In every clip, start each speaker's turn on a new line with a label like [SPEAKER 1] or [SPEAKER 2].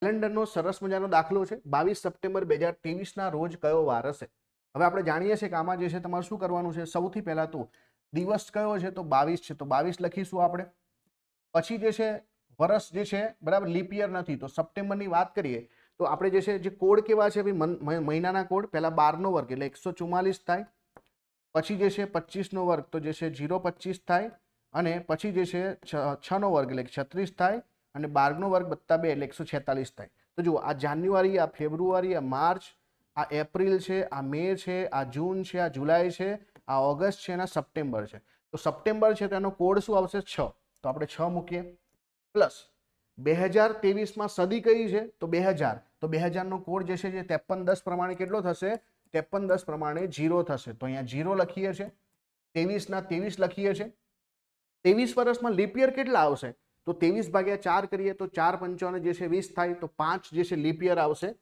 [SPEAKER 1] કેલેન્ડરનો સરસ મજાનો દાખલો છે 22 સપ્ટેમ્બર 2023 ના રોજ કયો વાર હશે। હવે આપણે જાણીએ છીએ કે આમાં જે છે તમારે શું કરવાનું છે, સૌથી પહેલા તો દિવસ કયો છે તો 22 છે, તો 22 લખીશું આપણે। પછી જે છે વર્ષ જે છે બરાબર, લીપ યર નથી, તો સપ્ટેમ્બરની વાત કરીએ તો આપણે જે છે જે કોડ કેવા છે ભાઈ, મહિનાના કોડ પહેલા 12 નો વર્ગ એટલે 144 થાય, પછી જે છે 25 નો વર્ગ તો જે છે 025 થાય, અને પછી જે છે 6 નો વર્ગ એટલે 36 થાય, અને 12 નો વર્ગ વત્તા 2 એટલે 146 થાય। તો જુઓ આ જાન્યુઆરી, આ ફેબ્રુઆરી, આ માર્ચ, આ એપ્રિલ છે, આ મે છે, આ જૂન છે, આ જુલાઈ છે, આ ઓગસ્ટ છે અને આ સપ્ટેમ્બર છે। તો સપ્ટેમ્બર છે તો એનો કોડ શું આવશે 6, તો આપણે 6 મૂકીએ, પ્લસ 2023 માં સદી કઈ છે તો 2000, તો 2000 નો કોડ જે છે જે 5310 પ્રમાણે કેટલો થશે, 5310 પ્રમાણે 0 થશે, તો અહીંયા 0 લખીએ છીએ। 23 ના 23 લખીએ છીએ। 23 વર્ષમાં લીપ યર કેટલા આવશે તો 23 ભાગ્યા 4 કરીએ તો 4 પંચાને જે છે 20 થાય, તો 5 જે છે લીપ યર આવશે,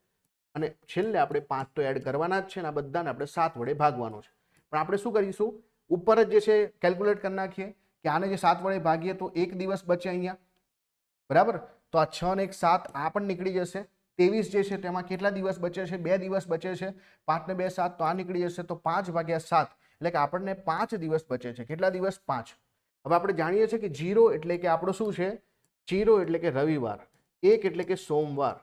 [SPEAKER 1] અને છેલ્લે આપણે 5 તો એડ કરવાના જ છે, અને આ બધાને આપણે 7 વડે ભાગવાનું છે। પણ આપણે શું કરીશું, ઉપર જ જે છે કેલ્ક્યુલેટ કરી નાખીએ કે આને જે 7 વડે ભાગીએ તો એક દિવસ બચે અહીંયા, બરાબર, તો આ 6 ને 1 7 આ પણ નીકળી જશે। 23 જે છે તેમાં કેટલા દિવસ બચે છે, 2 દિવસ બચે છે, 5 ને 2 7 તો આ નીકળી જશે, તો 5 ભાગ્યા 7 એટલે કે આપણને 5 દિવસ બચે છે। કેટલા દિવસ, 5। હવે આપણે જાણીએ છીએ કે 0 એટલે કે આપણો શું છે, 0 એટલે કે રવિવાર, 1 એટલે કે સોમવાર,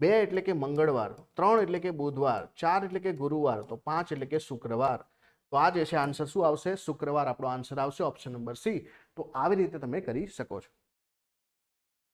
[SPEAKER 1] 2 એટલે કે મંગળવાર, 3 એટલે કે બુધવાર, 4 એટલે કે ગુરુવાર, તો 5 એટલે કે શુક્રવાર। તો આ જે છે આન્સર શું આવશે, શુક્રવાર આપણો આન્સર આવશે, ઓપ્શન નંબર સી। તો આવી રીતે તમે કરી શકો છો।